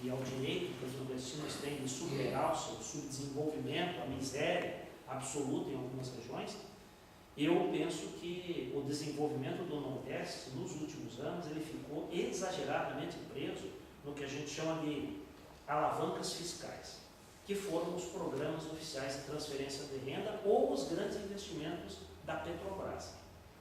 e ao direito que os nordestinos têm de superar o seu subdesenvolvimento, a miséria absoluta em algumas regiões, eu penso que o desenvolvimento do Nordeste, nos últimos anos, ele ficou exageradamente preso no que a gente chama de alavancas fiscais, que foram os programas oficiais de transferência de renda ou os grandes investimentos da Petrobras.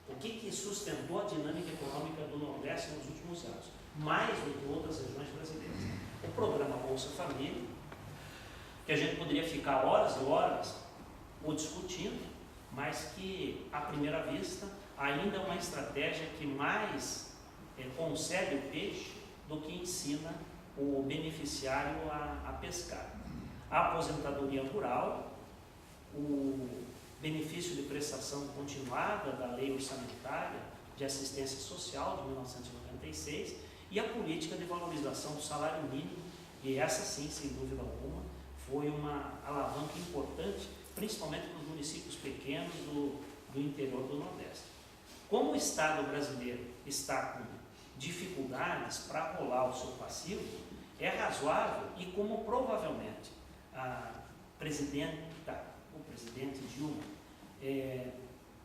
O que sustentou a dinâmica econômica do Nordeste nos últimos anos? Mais do que outras regiões brasileiras. O programa Bolsa Família, que a gente poderia ficar horas e horas o discutindo, mas que, à primeira vista, ainda é uma estratégia que mais concebe o peixe do que ensina o beneficiário a pescar. A aposentadoria rural, o benefício de prestação continuada da Lei Orçamentária de Assistência Social de 1996 e a política de valorização do salário mínimo, e essa sim, sem dúvida alguma, foi uma alavanca importante, principalmente nos municípios pequenos do interior do Nordeste. Como o Estado brasileiro está com dificuldades para rolar o seu passivo, é razoável, e como provavelmente o presidente Dilma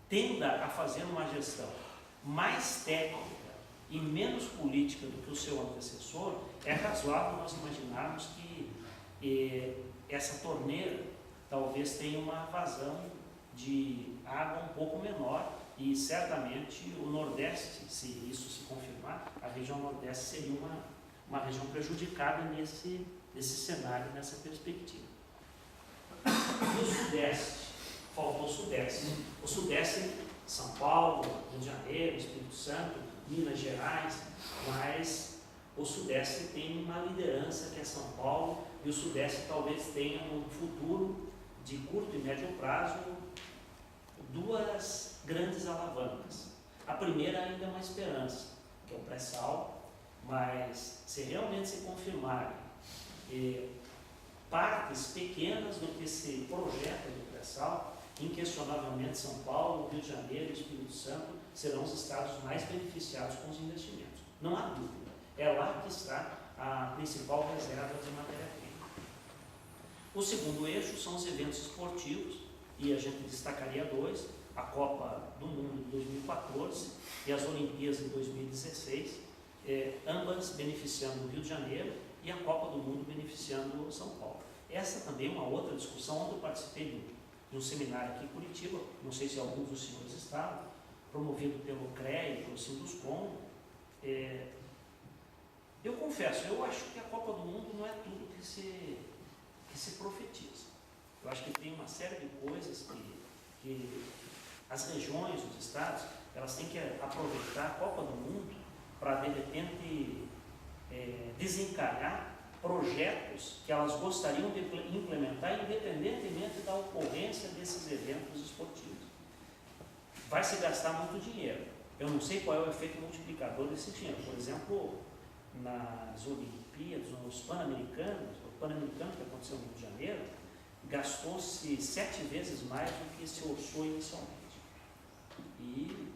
tenda a fazer uma gestão mais técnica e menos política do que o seu antecessor, é razoável nós imaginarmos que essa torneira talvez tenha uma vazão de água um pouco menor, e certamente o Nordeste, se isso se confirmar, a região Nordeste seria uma região prejudicada nesse cenário, nessa perspectiva. E o Sudeste, faltou o Sudeste. O Sudeste, São Paulo, Rio de Janeiro, Espírito Santo, Minas Gerais, mas o Sudeste tem uma liderança que é São Paulo, e o Sudeste talvez tenha no futuro, de curto e médio prazo, duas grandes alavancas. A primeira ainda é uma esperança, que é o pré-sal, mas se realmente se confirmarem partes pequenas do que se projeta do pré-sal, inquestionavelmente São Paulo, Rio de Janeiro e Espírito Santo serão os estados mais beneficiados com os investimentos. Não há dúvida. É lá que está a principal reserva de matéria-prima. O segundo eixo são os eventos esportivos, e a gente destacaria dois: a Copa do Mundo de 2014 e as Olimpíadas de 2016, ambas beneficiando o Rio de Janeiro, e a Copa do Mundo beneficiando São Paulo. Essa também é uma outra discussão, onde eu participei de um seminário aqui em Curitiba, não sei se alguns dos senhores estavam, promovido pelo CREA e pelo Sinduscom. Eu confesso, eu acho que a Copa do Mundo não é tudo que se profetiza. Eu acho que tem uma série de coisas que as regiões, os estados, elas têm que aproveitar a Copa do Mundo para, de repente, desencalhar projetos que elas gostariam de implementar, independentemente da ocorrência desses eventos esportivos. Vai se gastar muito dinheiro. Eu não sei qual é o efeito multiplicador desse dinheiro. Por exemplo, nas Olimpíadas, nos Pan-Americanos, o Pan-Americano que aconteceu no Rio de Janeiro, gastou-se 7 vezes mais do que se orçou inicialmente. E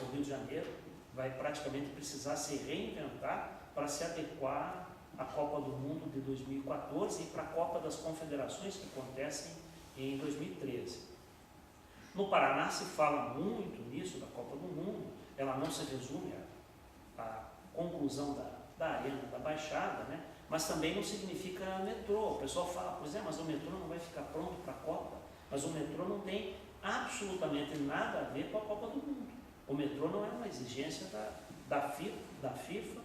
o Rio de Janeiro vai praticamente precisar se reinventar para se adequar à Copa do Mundo de 2014 e para a Copa das Confederações, que acontecem em 2013. No Paraná se fala muito nisso, da Copa do Mundo. Ela não se resume à conclusão da Arena da Baixada, né? Mas também não significa metrô. O pessoal fala, pois mas o metrô não vai ficar pronto para a Copa. Mas o metrô não tem absolutamente nada a ver com a Copa do Mundo. O metrô não é uma exigência da FIFA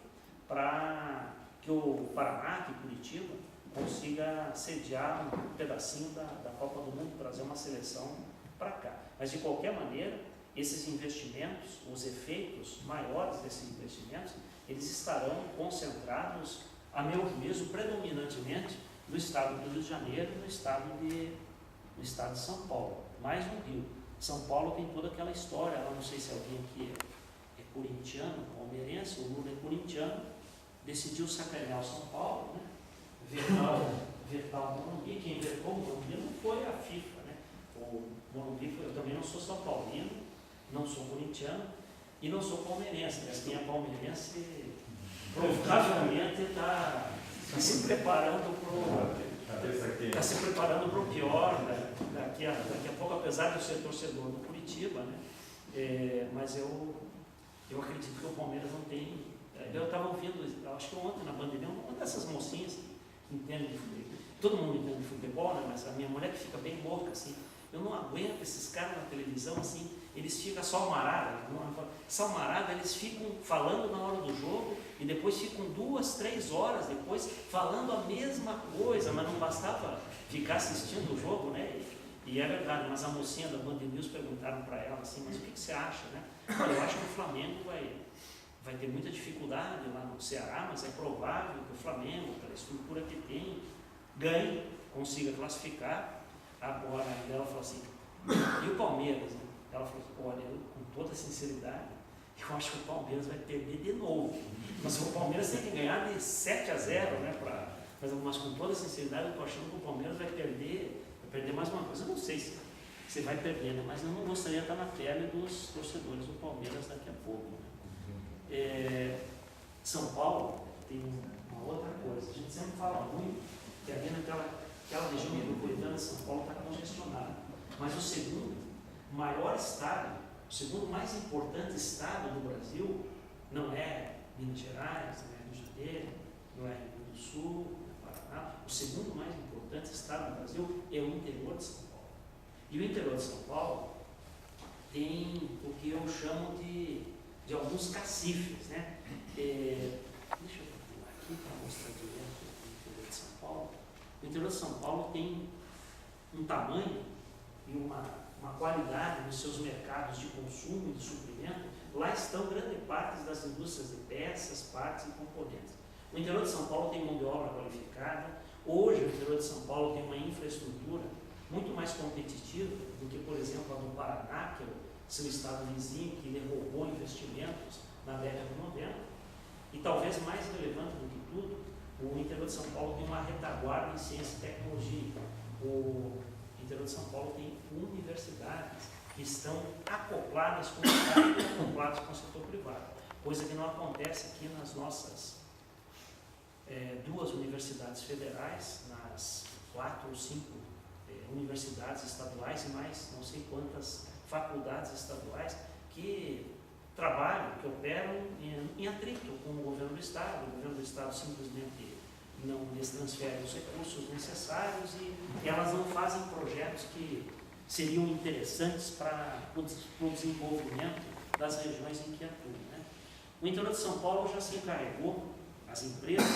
para que o Paraná, que Curitiba, consiga sediar um pedacinho da Copa do Mundo, trazer uma seleção para cá. Mas, de qualquer maneira, esses investimentos, os efeitos maiores desses investimentos, eles estarão concentrados, a meu juízo, predominantemente no estado do Rio de Janeiro e no estado de São Paulo, mais no Rio. São Paulo tem toda aquela história, eu não sei se alguém aqui é corintiano, palmeirense, o Lula é corintiano, decidiu sacanear o São Paulo, né? Vetar o Morumbi. Quem vetou o Morumbi não foi a FIFA, né? O Morumbi eu também não sou São Paulino, não sou corintiano e não sou palmeirense, mas quem é palmeirense provavelmente está se preparando para o pior, né? Daqui a pouco, apesar de eu ser torcedor do Curitiba, né? Mas eu acredito que o Palmeiras não tem. Eu estava ouvindo, acho que ontem na Bandeirinha, uma dessas mocinhas que entende de futebol. Todo mundo entende de futebol, né? Mas a minha mulher que fica bem louca, assim. Eu não aguento esses caras na televisão, assim, eles ficam salmarada. Salmarada, eles ficam falando na hora do jogo e depois ficam 2, 3 horas depois falando a mesma coisa, mas não bastava ficar assistindo o jogo, né? E é verdade, mas a mocinha da Band News perguntaram para ela assim, mas o que você acha, né? Olha, eu acho que o Flamengo vai ter muita dificuldade lá no Ceará, mas é provável que o Flamengo, pela estrutura que tem, ganhe, consiga classificar. Agora, ela falou assim, e o Palmeiras? Né? Ela falou assim, olha, eu, com toda sinceridade, eu acho que o Palmeiras vai perder de novo. Mas o Palmeiras tem que ganhar de 7-0, né? Mas com toda sinceridade, eu estou achando que o Palmeiras vai perder mais uma coisa. Eu não sei se você vai perder, né? Mas eu não gostaria de estar na pele dos torcedores do Palmeiras daqui a pouco. Né? São Paulo tem uma outra coisa. A gente sempre fala muito que ali naquela região metropolitana de São Paulo está congestionada. Mas o segundo maior estado, o segundo mais importante estado do Brasil, não é Minas Gerais, não é Rio de Janeiro, não é Rio Grande do Sul, não é Paraná. O segundo mais importante estado do Brasil é o interior de São Paulo. E o interior de São Paulo tem o que eu chamo de alguns cacifes, né? Deixa eu pular aqui para mostrar direto o interior de São Paulo. O interior de São Paulo tem um tamanho e uma qualidade nos seus mercados de consumo e de suprimento. Lá estão grande parte das indústrias de peças, partes e componentes. O interior de São Paulo tem mão de obra qualificada. Hoje, o interior de São Paulo tem uma infraestrutura muito mais competitiva do que, por exemplo, a do Paraná, que é o seu estado vizinho, que derrubou investimentos na década de 90. E talvez mais relevante do que tudo, o interior de São Paulo tem uma retaguarda em ciência e tecnologia. O interior de São Paulo tem universidades que estão acopladas com o Estado e acopladas com o setor privado, coisa que não acontece aqui nas nossas 2 universidades federais, nas 4 ou 5 universidades estaduais e mais não sei quantas faculdades estaduais que trabalham, que operam em atrito com o governo do Estado. O governo do Estado simplesmente não lhes transfere os recursos necessários e elas não fazem projetos que seriam interessantes para o desenvolvimento das regiões em que atuam. Né? O interior de São Paulo já se encarregou, as empresas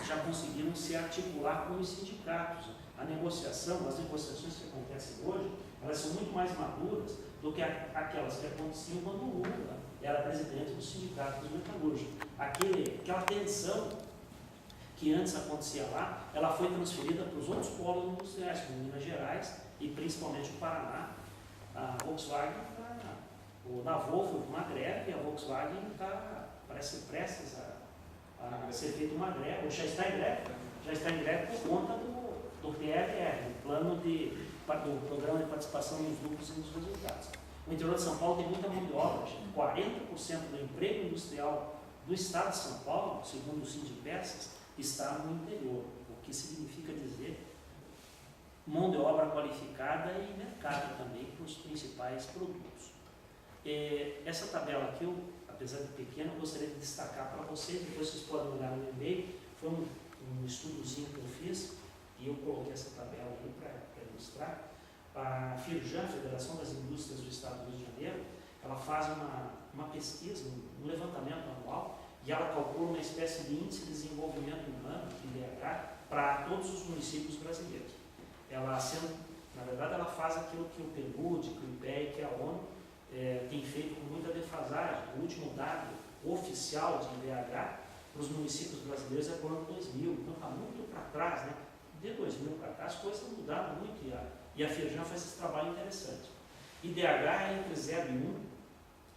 já conseguiram se articular com os sindicatos. As negociações que acontecem hoje, elas são muito mais maduras do que aquelas que aconteciam quando o Lula era presidente do Sindicato dos Metalúrgicos. Aquela tensão que antes acontecia lá, ela foi transferida para os outros polos industriais, como Minas Gerais e principalmente o Paraná. A Volkswagen, na Volvo, uma greve, e a Volkswagen parece prestes a ser feita uma greve, ou já está em greve por conta do PRR, do Programa de Participação nos Lucros e nos Resultados. O interior de São Paulo tem muita mão de obra, 40% do emprego industrial do estado de São Paulo, segundo o Sindipeças, está no interior, o que significa dizer mão de obra qualificada e mercado também para os principais produtos. Essa tabela aqui, apesar de pequena, eu gostaria de destacar para vocês, depois vocês podem olhar no meu e-mail, foi um estudozinho que eu fiz, e eu coloquei essa tabela aí para ilustrar. A FIRJAN, Federação das Indústrias do Estado do Rio de Janeiro, ela faz uma pesquisa, um levantamento anual, e ela calcula uma espécie de índice de desenvolvimento humano, IDH, para todos os municípios brasileiros. Na verdade, ela faz aquilo que o PNUD, que o IPEA, que a ONU tem feito com muita defasagem. O último dado oficial de IDH para os municípios brasileiros é por ano 2000, então está muito para trás, né? De 2000 para cá as coisas mudaram muito e a FIRJAN faz esse trabalho interessante. IDH é entre 0 e 1,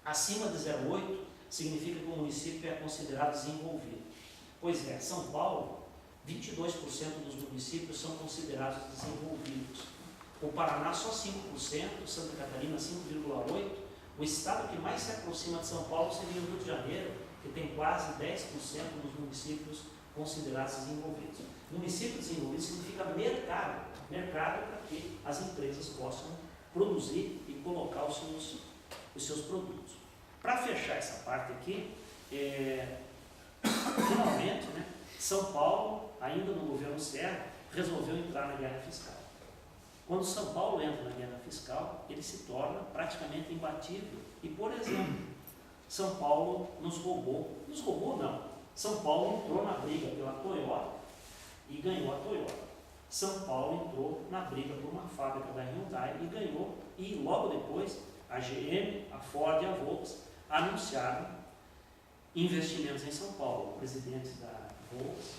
acima de 0,8 significa que o município é considerado desenvolvido. Pois é, São Paulo, 22% dos municípios são considerados desenvolvidos. O Paraná só 5%, Santa Catarina 5,8%. O estado que mais se aproxima de São Paulo seria o Rio de Janeiro, que tem quase 10% dos municípios considerados desenvolvidos. Município desenvolvido significa mercado. Mercado é para que as empresas possam produzir e colocar os seus produtos. Para fechar essa parte aqui, finalmente, né, São Paulo, ainda no governo Serra, resolveu entrar na guerra fiscal. Quando São Paulo entra na guerra fiscal, ele se torna praticamente imbatível. E, por exemplo, São Paulo nos roubou não, São Paulo entrou na briga pela Toyota e ganhou a Toyota. São Paulo entrou na briga por uma fábrica da Hyundai e ganhou, e logo depois a GM, a Ford e a Volkswagen anunciaram investimentos em São Paulo. O presidente da Volkswagen,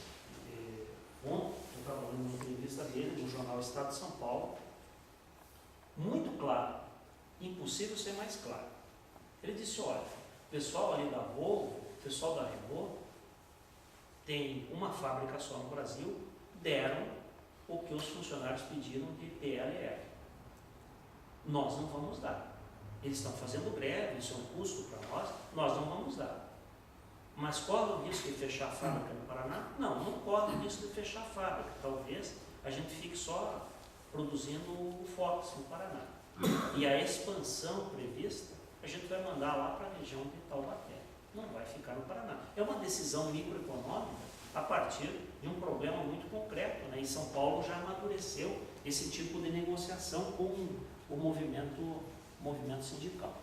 ontem, eu estava lendo uma entrevista dele no jornal Estado de São Paulo, muito claro, impossível ser mais claro. Ele disse, olha, o pessoal ali da Volvo, o pessoal da Renault, tem uma fábrica só no Brasil, deram o que os funcionários pediram de PLR. Nós não vamos dar. Eles estão fazendo greve, isso é um custo para nós não vamos dar. Mas corre o risco de fechar a fábrica no Paraná? Não, não corre o risco de fechar a fábrica. Talvez a gente fique só produzindo o Fox no Paraná. E a expansão prevista, a gente vai mandar lá para a região de Taubaté. Não vai ficar no Paraná. É uma decisão microeconômica a partir de um problema muito concreto, né? E São Paulo já amadureceu esse tipo de negociação com o movimento sindical.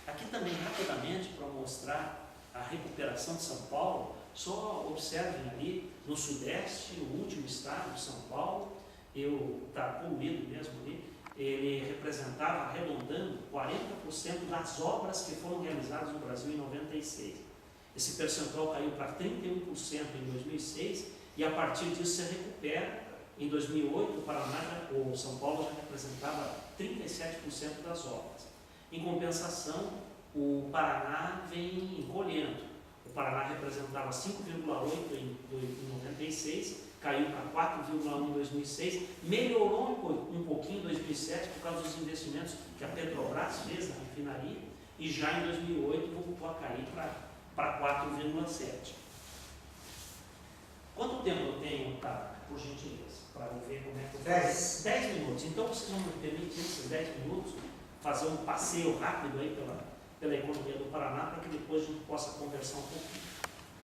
Aqui também, rapidamente, para mostrar a recuperação de São Paulo, só observem ali no Sudeste, o último estado de São Paulo, está poluído mesmo ali, ele representava, arredondando, 40% das obras que foram realizadas no Brasil em 96. Esse percentual caiu para 31% em 2006 e a partir disso se recupera. Em 2008, o São Paulo já representava 37% das obras. Em compensação, o Paraná vem encolhendo. O Paraná representava 5,8% em 96, caiu para 4,1% em 2006, melhorou um pouquinho em 2007 por causa dos investimentos que a Petrobras fez na refinaria, e já em 2008 voltou a cair para 4,7%. Quanto tempo eu tenho, tá, por gentileza, para eu ver como é que eu faço? 10 minutos. Então vocês vão me permitir, esses 10 minutos, fazer um passeio rápido aí pela economia do Paraná, para que depois a gente possa conversar um pouquinho.